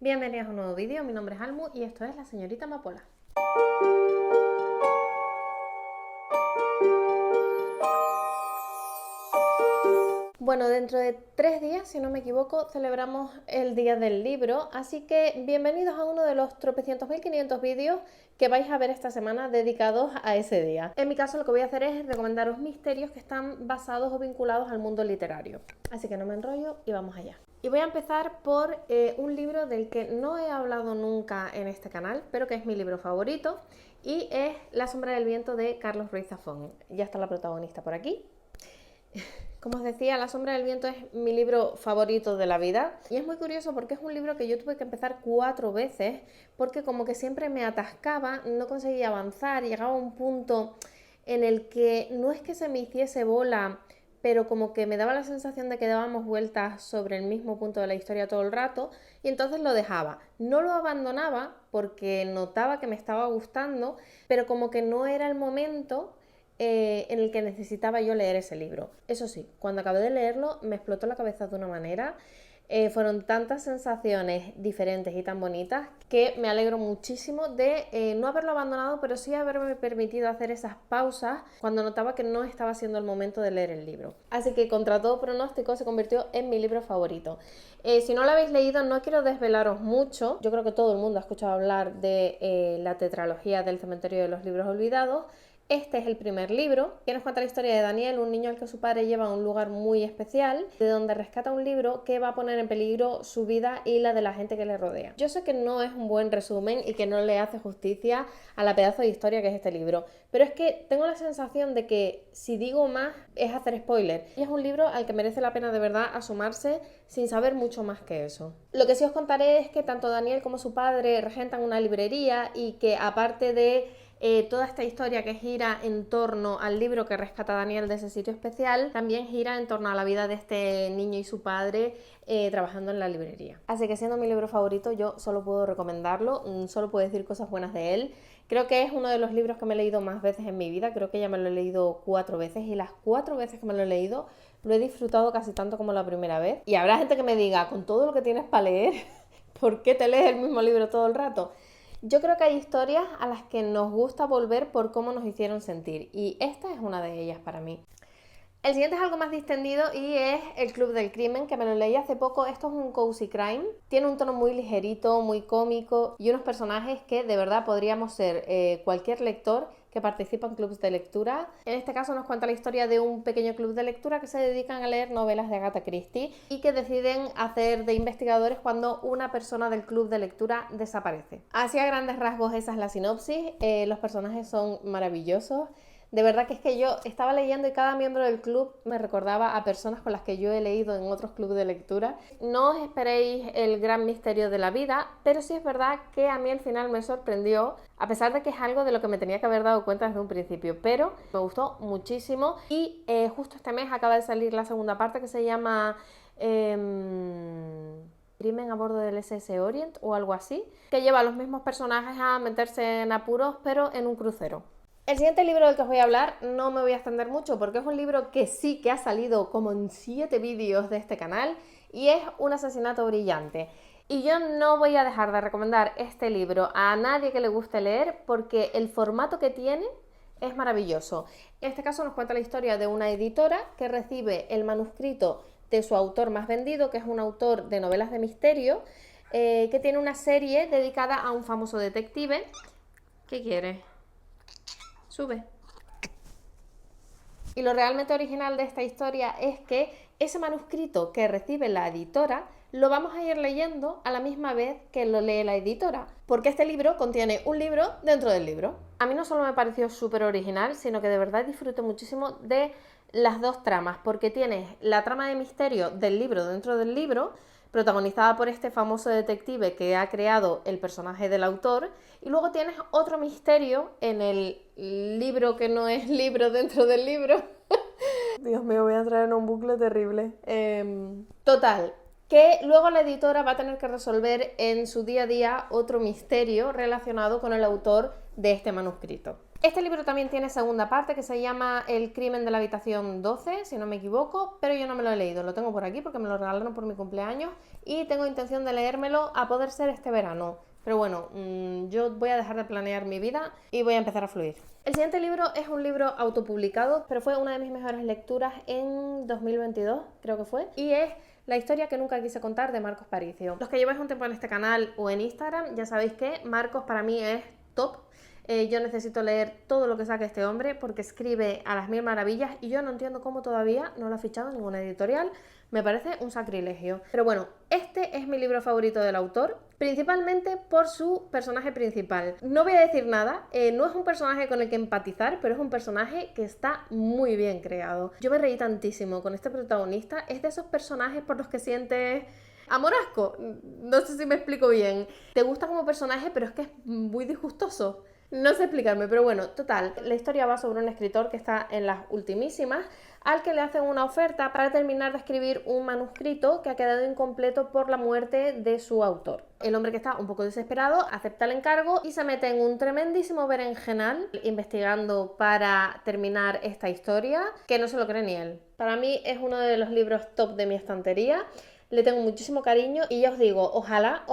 Bienvenidos a un nuevo vídeo, mi nombre es Almu y esto es La Señorita Amapola. Bueno, dentro de 3 días, si no me equivoco, celebramos el Día del Libro, así que bienvenidos a uno de los tropecientos 1500 vídeos que vais a ver esta semana dedicados a ese día. En mi caso lo que voy a hacer es recomendaros misterios que están basados o vinculados al mundo literario. Así que no me enrollo y vamos allá. Y voy a empezar por un libro del que no he hablado nunca en este canal, pero que es mi libro favorito, y es La sombra del viento de Carlos Ruiz Zafón. Ya está la protagonista por aquí. Como os decía, La sombra del viento es mi libro favorito de la vida y es muy curioso porque es un libro que yo tuve que empezar 4 veces porque como que siempre me atascaba, no conseguía avanzar, llegaba a un punto en el que no es que se me hiciese bola, pero como que me daba la sensación de que dábamos vueltas sobre el mismo punto de la historia todo el rato y entonces lo dejaba. No lo abandonaba porque notaba que me estaba gustando, pero como que no era el momento en el que necesitaba yo leer ese libro. Eso sí, cuando acabé de leerlo me explotó la cabeza de una manera. Fueron tantas sensaciones diferentes y tan bonitas que me alegro muchísimo de no haberlo abandonado, pero sí haberme permitido hacer esas pausas cuando notaba que no estaba siendo el momento de leer el libro. Así que contra todo pronóstico se convirtió en mi libro favorito. Si no lo habéis leído, no quiero desvelaros mucho. Yo creo que todo el mundo ha escuchado hablar de la tetralogía del Cementerio de los Libros Olvidados. Este es el primer libro, que nos cuenta la historia de Daniel, un niño al que su padre lleva a un lugar muy especial, de donde rescata un libro que va a poner en peligro su vida y la de la gente que le rodea. Yo sé que no es un buen resumen y que no le hace justicia a la pedazo de historia que es este libro, pero es que tengo la sensación de que si digo más es hacer spoiler. Y es un libro al que merece la pena de verdad asomarse sin saber mucho más que eso. Lo que sí os contaré es que tanto Daniel como su padre regentan una librería y que aparte de toda esta historia que gira en torno al libro que rescata Daniel de ese sitio especial, también gira en torno a la vida de este niño y su padre trabajando en la librería. Así que siendo mi libro favorito, yo solo puedo recomendarlo, solo puedo decir cosas buenas de él. Creo que es uno de los libros que me he leído más veces en mi vida, creo que ya me lo he leído 4 veces y las 4 veces que me lo he leído lo he disfrutado casi tanto como la primera vez. Y habrá gente que me diga, con todo lo que tienes para leer, ¿por qué te lees el mismo libro todo el rato? Yo creo que hay historias a las que nos gusta volver por cómo nos hicieron sentir y esta es una de ellas para mí. El siguiente es algo más distendido y es El Club del Crimen, que me lo leí hace poco. Esto es un cozy crime, tiene un tono muy ligerito, muy cómico y unos personajes que de verdad podríamos ser cualquier lector que participa en clubes de lectura. En este caso nos cuenta la historia de un pequeño club de lectura que se dedican a leer novelas de Agatha Christie y que deciden hacer de investigadores cuando una persona del club de lectura desaparece. Así a grandes rasgos esa es la sinopsis. Los personajes son maravillosos. De verdad que es que yo estaba leyendo y cada miembro del club me recordaba a personas con las que yo he leído en otros clubes de lectura. No os esperéis el gran misterio de la vida, pero sí es verdad que a mí al final me sorprendió, a pesar de que es algo de lo que me tenía que haber dado cuenta desde un principio, pero me gustó muchísimo y justo este mes acaba de salir la segunda parte que se llama Crimen a bordo del SS Orient o algo así, que lleva a los mismos personajes a meterse en apuros pero en un crucero. El siguiente libro del que os voy a hablar no me voy a extender mucho porque es un libro que sí que ha salido como en 7 vídeos de este canal y es Un asesinato brillante. Y yo no voy a dejar de recomendar este libro a nadie que le guste leer porque el formato que tiene es maravilloso. En este caso nos cuenta la historia de una editora que recibe el manuscrito de su autor más vendido, que es un autor de novelas de misterio, que tiene una serie dedicada a un famoso detective. ¿Qué quiere? Sube. Y lo realmente original de esta historia es que ese manuscrito que recibe la editora lo vamos a ir leyendo a la misma vez que lo lee la editora, porque este libro contiene un libro dentro del libro. A mí no solo me pareció súper original, sino que de verdad disfruté muchísimo de las dos tramas, porque tienes la trama de misterio del libro dentro del libro, protagonizada por este famoso detective que ha creado el personaje del autor, y luego tienes otro misterio en el libro que no es libro dentro del libro. Dios mío, voy a entrar en un bucle terrible. Total, que luego la editora va a tener que resolver en su día a día otro misterio relacionado con el autor de este manuscrito. Este libro también tiene segunda parte que se llama El crimen de la habitación 12, si no me equivoco, pero yo no me lo he leído, lo tengo por aquí porque me lo regalaron por mi cumpleaños y tengo intención de leérmelo a poder ser este verano. Pero bueno, yo voy a dejar de planear mi vida y voy a empezar a fluir. El siguiente libro es un libro autopublicado, pero fue una de mis mejores lecturas en 2022, creo que fue, y es La historia que nunca quise contar, de Marcos Paricio. Los que lleváis un tiempo en este canal o en Instagram ya sabéis que Marcos para mí es top. Yo necesito leer todo lo que saque este hombre porque escribe a las mil maravillas y yo no entiendo cómo todavía no lo ha fichado en ninguna editorial. Me parece un sacrilegio. Pero bueno, este es mi libro favorito del autor, principalmente por su personaje principal. No voy a decir nada, no es un personaje con el que empatizar, pero es un personaje que está muy bien creado. Yo me reí tantísimo con este protagonista, es de esos personajes por los que sientes amor-asco. No sé si me explico bien. Te gusta como personaje, pero es que es muy disgustoso. No sé explicarme, pero bueno, total, la historia va sobre un escritor que está en las ultimísimas, al que le hacen una oferta para terminar de escribir un manuscrito que ha quedado incompleto por la muerte de su autor. El hombre, que está un poco desesperado, acepta el encargo y se mete en un tremendísimo berenjenal investigando para terminar esta historia, que no se lo cree ni él. Para mí es uno de los libros top de mi estantería. Le tengo muchísimo cariño y ya os digo, ojalá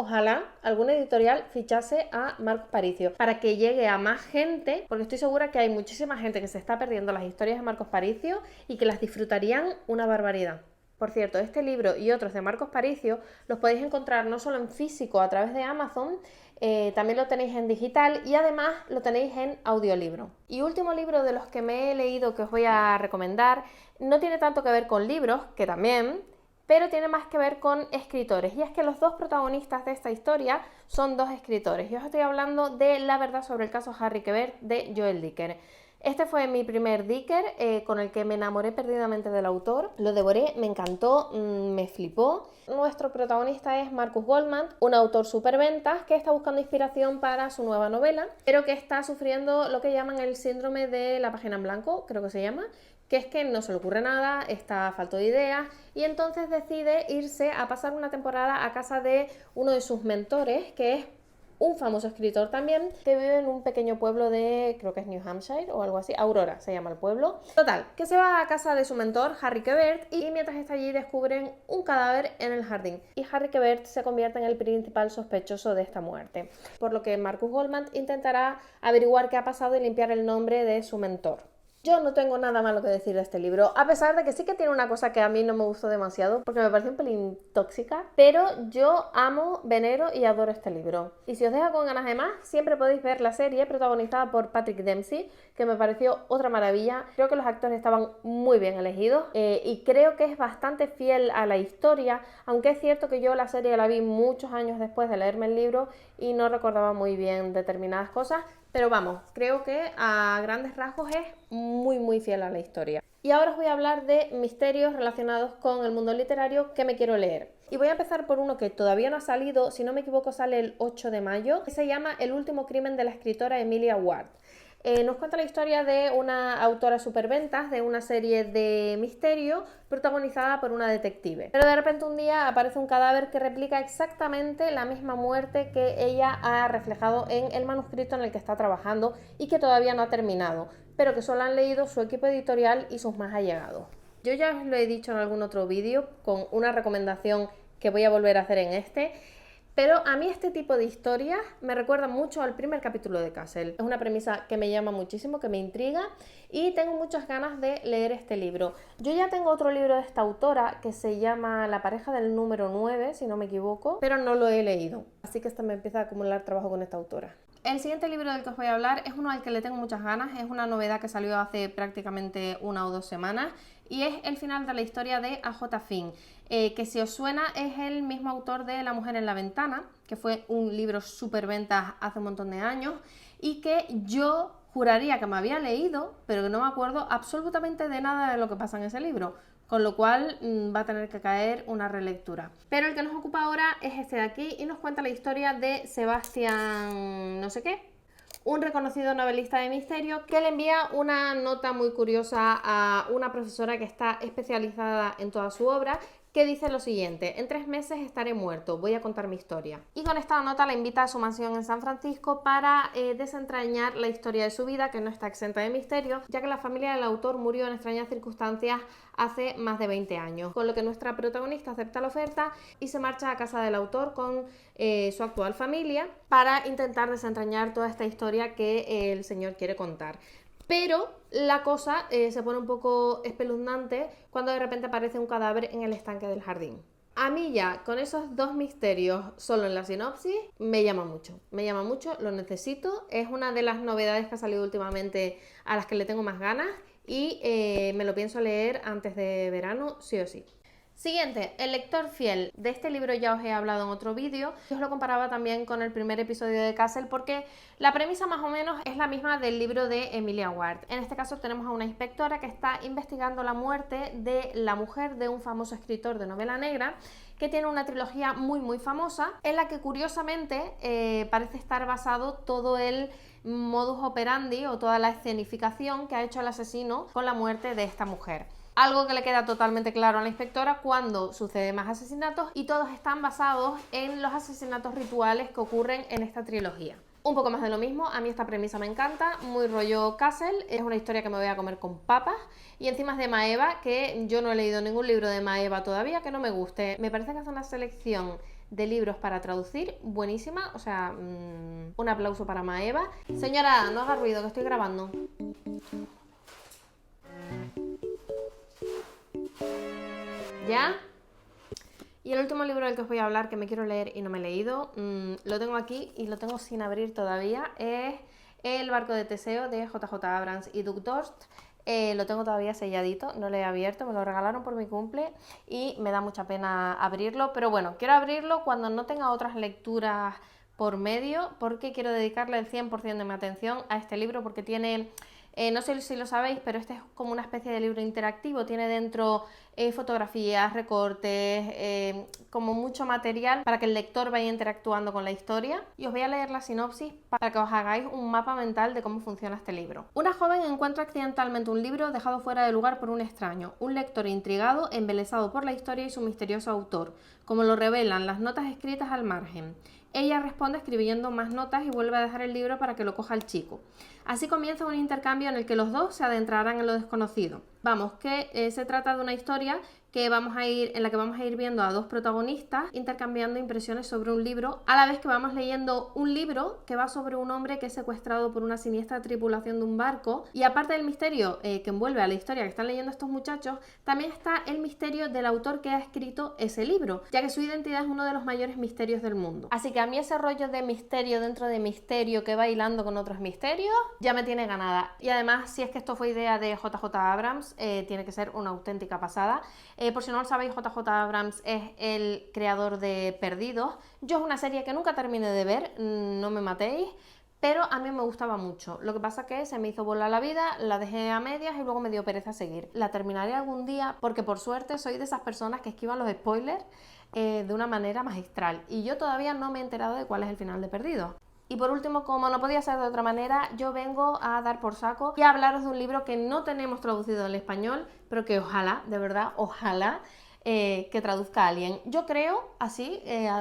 alguna editorial fichase a Marcos Paricio para que llegue a más gente, porque estoy segura que hay muchísima gente que se está perdiendo las historias de Marcos Paricio y que las disfrutarían una barbaridad. Por cierto, este libro y otros de Marcos Paricio los podéis encontrar no solo en físico a través de Amazon, también lo tenéis en digital y además lo tenéis en audiolibro. Y último libro de los que me he leído que os voy a recomendar, no tiene tanto que ver con libros, que también, pero tiene más que ver con escritores, y es que los dos protagonistas de esta historia son dos escritores. Yo os estoy hablando de La verdad sobre el caso Harry Quebert, de Joel Dicker. Este fue mi primer Dicker, con el que me enamoré perdidamente del autor, lo devoré, me encantó, me flipó. Nuestro protagonista es Marcus Goldman, un autor superventas que está buscando inspiración para su nueva novela, pero que está sufriendo lo que llaman el síndrome de la página en blanco, creo que se llama, que es que no se le ocurre nada, está falto de ideas y entonces decide irse a pasar una temporada a casa de uno de sus mentores, que es un famoso escritor también, que vive en un pequeño pueblo de, creo que es New Hampshire o algo así, Aurora se llama el pueblo. Total, que se va a casa de su mentor, Harry Quebert, y mientras está allí descubren un cadáver en el jardín. Y Harry Quebert se convierte en el principal sospechoso de esta muerte, por lo que Marcus Goldman intentará averiguar qué ha pasado y limpiar el nombre de su mentor. Yo no tengo nada malo que decir de este libro, a pesar de que sí que tiene una cosa que a mí no me gustó demasiado, porque me parece un pelín tóxica, pero yo amo, venero y adoro este libro. Y si os deja con ganas de más, siempre podéis ver la serie protagonizada por Patrick Dempsey, que me pareció otra maravilla. Creo que los actores estaban muy bien elegidos y creo que es bastante fiel a la historia, aunque es cierto que yo la serie la vi muchos años después de leerme el libro y no recordaba muy bien determinadas cosas. Pero vamos, creo que a grandes rasgos es muy fiel a la historia. Y ahora os voy a hablar de misterios relacionados con el mundo literario que me quiero leer. Y voy a empezar por uno que todavía no ha salido, si no me equivoco sale el 8 de mayo, que se llama El último crimen de la escritora Emilia Ward. Nos cuenta la historia de una autora superventas de una serie de misterio protagonizada por una detective. Pero de repente un día aparece un cadáver que replica exactamente la misma muerte que ella ha reflejado en el manuscrito en el que está trabajando y que todavía no ha terminado, pero que solo han leído su equipo editorial y sus más allegados. Yo ya os lo he dicho en algún otro vídeo con una recomendación que voy a volver a hacer en este. Pero a mí este tipo de historias me recuerda mucho al primer capítulo de Castle. Es una premisa que me llama muchísimo, que me intriga y tengo muchas ganas de leer este libro. Yo ya tengo otro libro de esta autora que se llama La pareja del número 9, si no me equivoco, pero no lo he leído. Así que me empieza a acumular trabajo con esta autora. El siguiente libro del que os voy a hablar es uno al que le tengo muchas ganas, es una novedad que salió hace prácticamente 1 o 2 semanas y es el final de la historia de A.J. Finn, que si os suena es el mismo autor de La mujer en la ventana, que fue un libro superventas hace un montón de años y que yo juraría que me había leído, pero que no me acuerdo absolutamente de nada de lo que pasa en ese libro. Con lo cual va a tener que caer una relectura. Pero el que nos ocupa ahora es este de aquí y nos cuenta la historia de Sebastián no sé qué, un reconocido novelista de misterio que le envía una nota muy curiosa a una profesora que está especializada en toda su obra, que dice lo siguiente: en 3 meses estaré muerto, voy a contar mi historia. Y con esta nota la invita a su mansión en San Francisco para desentrañar la historia de su vida, que no está exenta de misterio, ya que la familia del autor murió en extrañas circunstancias hace más de 20 años, con lo que nuestra protagonista acepta la oferta y se marcha a casa del autor con su actual familia para intentar desentrañar toda esta historia que el señor quiere contar. Pero la cosa se pone un poco espeluznante cuando de repente aparece un cadáver en el estanque del jardín. A mí ya, con esos 2 misterios solo en la sinopsis, me llama mucho, lo necesito. Es una de las novedades que ha salido últimamente a las que le tengo más ganas y me lo pienso leer antes de verano, sí o sí. Siguiente, El lector fiel. De este libro ya os he hablado en otro vídeo. Yo os lo comparaba también con el primer episodio de Castle porque la premisa más o menos es la misma del libro de Emilia Ward. En este caso tenemos a una inspectora que está investigando la muerte de la mujer de un famoso escritor de novela negra que tiene una trilogía muy famosa en la que curiosamente parece estar basado todo el modus operandi o toda la escenificación que ha hecho el asesino con la muerte de esta mujer. Algo que le queda totalmente claro a la inspectora cuando suceden más asesinatos y todos están basados en los asesinatos rituales que ocurren en esta trilogía. Un poco más de lo mismo, a mí esta premisa me encanta, muy rollo Castle, es una historia que me voy a comer con papas y encima es de Maeva, que yo no he leído ningún libro de Maeva todavía que no me guste. Me parece que es una selección de libros para traducir buenísima, o sea, un aplauso para Maeva. Señora, no haga ruido que estoy grabando. ¿Ya? Y el último libro del que os voy a hablar, que me quiero leer y no me he leído, lo tengo aquí y lo tengo sin abrir todavía, es El barco de Teseo de JJ Abrams y Doug Dorst. Lo tengo todavía selladito, no lo he abierto, me lo regalaron por mi cumple y me da mucha pena abrirlo, pero bueno, quiero abrirlo cuando no tenga otras lecturas por medio, porque quiero dedicarle el 100% de mi atención a este libro, porque tiene... no sé si lo sabéis, pero este es como una especie de libro interactivo, tiene dentro fotografías, recortes, como mucho material para que el lector vaya interactuando con la historia. Y os voy a leer la sinopsis para que os hagáis un mapa mental de cómo funciona este libro. Una joven encuentra accidentalmente un libro dejado fuera de lugar por un extraño, un lector intrigado, embelesado por la historia y su misterioso autor, como lo revelan las notas escritas al margen. Ella responde escribiendo más notas y vuelve a dejar el libro para que lo coja el chico. Así comienza un intercambio en el que los dos se adentrarán en lo desconocido. Vamos, que se trata de una historia en la que vamos a ir viendo a 2 protagonistas intercambiando impresiones sobre un libro, a la vez que vamos leyendo un libro que va sobre un hombre que es secuestrado por una siniestra tripulación de un barco. Y aparte del misterio que envuelve a la historia que están leyendo estos muchachos, también está el misterio del autor que ha escrito ese libro, ya que su identidad es uno de los mayores misterios del mundo. Así que a mí ese rollo de misterio dentro de misterio que va hilando con otros misterios ya me tiene ganada. Y además, si es que esto fue idea de JJ Abrams, tiene que ser una auténtica pasada. Por si no lo sabéis, JJ Abrams es el creador de Perdidos. Yo es una serie que nunca terminé de ver, no me matéis, pero a mí me gustaba mucho. Lo que pasa es que se me hizo bola la vida, la dejé a medias y luego me dio pereza seguir. La terminaré algún día porque por suerte soy de esas personas que esquivan los spoilers de una manera magistral. Y yo todavía no me he enterado de cuál es el final de Perdidos. Y por último, como no podía ser de otra manera, yo vengo a dar por saco y a hablaros de un libro que no tenemos traducido al español, pero que ojalá, de verdad, ojalá que traduzca a alguien. Yo creo, así,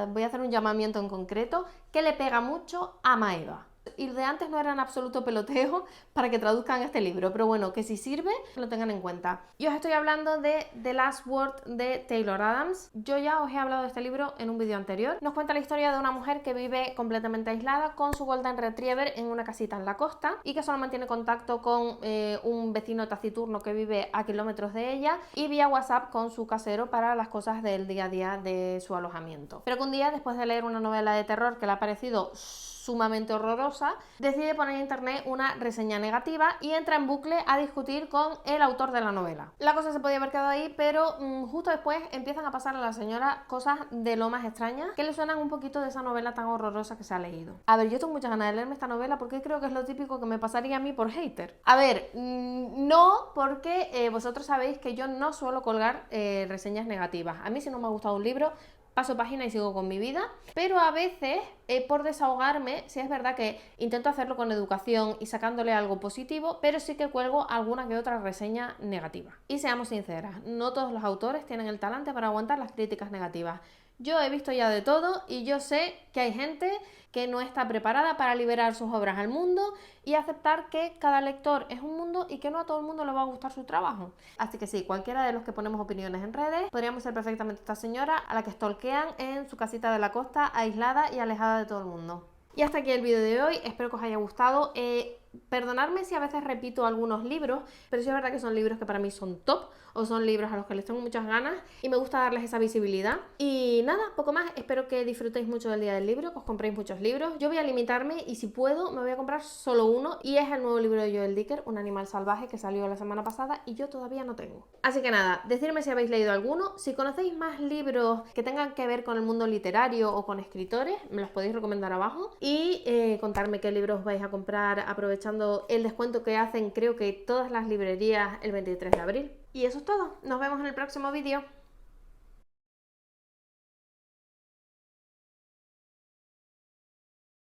voy a hacer un llamamiento en concreto, que le pega mucho a Maeva. Y de antes no era en absoluto peloteo para que traduzcan este libro, pero bueno, que si sirve, lo tengan en cuenta. Y os estoy hablando de The Last Word de Taylor Adams. Yo ya os he hablado de este libro en un vídeo anterior. Nos cuenta la historia de una mujer que vive completamente aislada con su Golden Retriever en una casita en la costa y que solo mantiene contacto con un vecino taciturno que vive a kilómetros de ella y vía WhatsApp con su casero para las cosas del día a día de su alojamiento. Pero que un día, después de leer una novela de terror que le ha parecido sumamente horrorosa, decide poner en internet una reseña negativa y entra en bucle a discutir con el autor de la novela. La cosa se podía haber quedado ahí, pero justo después empiezan a pasar a la señora cosas de lo más extrañas que le suenan un poquito de esa novela tan horrorosa que se ha leído. A ver, yo tengo muchas ganas de leerme esta novela porque creo que es lo típico que me pasaría a mí por hater. A ver, no, porque vosotros sabéis que yo no suelo colgar reseñas negativas. A mí, si no me ha gustado un libro, paso página y sigo con mi vida. Pero a veces, por desahogarme, sí es verdad que intento hacerlo con educación y sacándole algo positivo, pero sí que cuelgo alguna que otra reseña negativa. Y seamos sinceras, no todos los autores tienen el talante para aguantar las críticas negativas. Yo he visto ya de todo y yo sé que hay gente que no está preparada para liberar sus obras al mundo y aceptar que cada lector es un mundo y que no a todo el mundo le va a gustar su trabajo. Así que sí, cualquiera de los que ponemos opiniones en redes podríamos ser perfectamente esta señora a la que stalkean en su casita de la costa, aislada y alejada de todo el mundo. Y hasta aquí el vídeo de hoy, espero que os haya gustado. Perdonadme si a veces repito algunos libros, pero sí es verdad que son libros que para mí son top, o son libros a los que les tengo muchas ganas y me gusta darles esa visibilidad. Y nada, poco más, espero que disfrutéis mucho del día del libro, que os compréis muchos libros. Yo voy a limitarme y si puedo me voy a comprar solo uno, y es el nuevo libro de Joel Dicker, Un animal salvaje, que salió la semana pasada y yo todavía no tengo. Así que nada, decidme si habéis leído alguno, si conocéis más libros que tengan que ver con el mundo literario o con escritores, me los podéis recomendar abajo, y contarme qué libros vais a comprar aprovechando el descuento que hacen, creo que todas las librerías, el 23 de abril. Y eso es todo, nos vemos en el próximo vídeo.